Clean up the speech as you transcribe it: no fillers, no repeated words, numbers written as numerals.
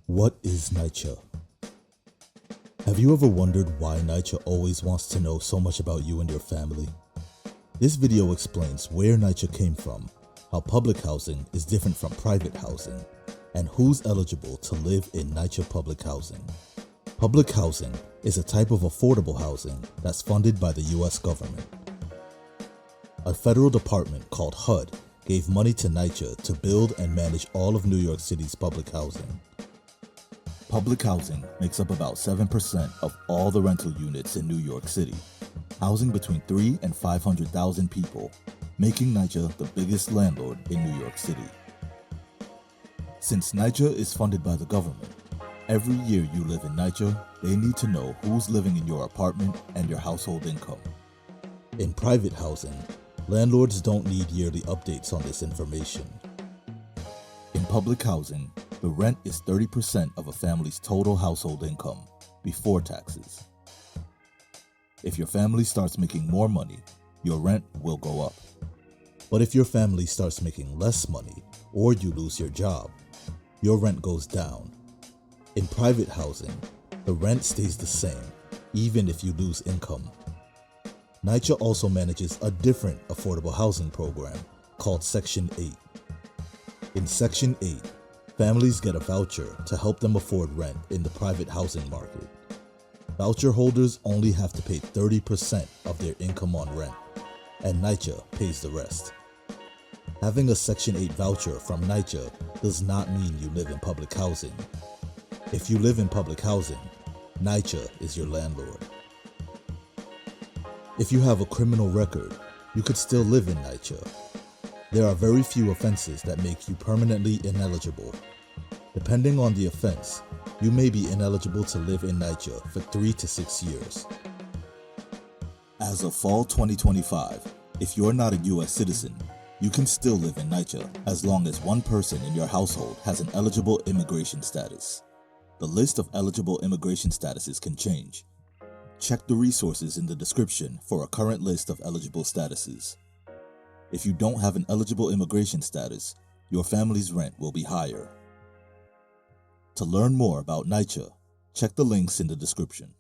What is NYCHA? Have you ever wondered why NYCHA always wants to know so much about you and your family? This video explains where NYCHA came from, how public housing is different from private housing, and who's eligible to live in NYCHA public housing. Public housing is a type of affordable housing that's funded by the US government. A federal department called HUD gave money to NYCHA to build and manage all of New York City's public housing. Public housing makes up about 7% of all the rental units in New York City, housing between 300,000 and 500,000 people, making NYCHA the biggest landlord in New York City. Since NYCHA is funded by the government, every year you live in NYCHA, they need to know who's living in your apartment and your household income. In private housing, landlords don't need yearly updates on this information. In public housing, the rent is 30% of a family's total household income before taxes. If your family starts making more money, your rent will go up. But if your family starts making less money or you lose your job, your rent goes down. In private housing, the rent stays the same, even if you lose income. NYCHA also manages a different affordable housing program called Section 8. In Section 8, families get a voucher to help them afford rent in the private housing market. Voucher holders only have to pay 30% of their income on rent, and NYCHA pays the rest. Having a Section 8 voucher from NYCHA does not mean you live in public housing. If you live in public housing, NYCHA is your landlord. If you have a criminal record, you could still live in NYCHA. There are very few offenses that make you permanently ineligible. Depending on the offense, you may be ineligible to live in NYCHA for 3 to 6 years. As of fall 2025, if you're not a US citizen, you can still live in NYCHA as long as one person in your household has an eligible immigration status. The list of eligible immigration statuses can change. Check the resources in the description for a current list of eligible statuses. If you don't have an eligible immigration status, your family's rent will be higher. To learn more about NYCHA, check the links in the description.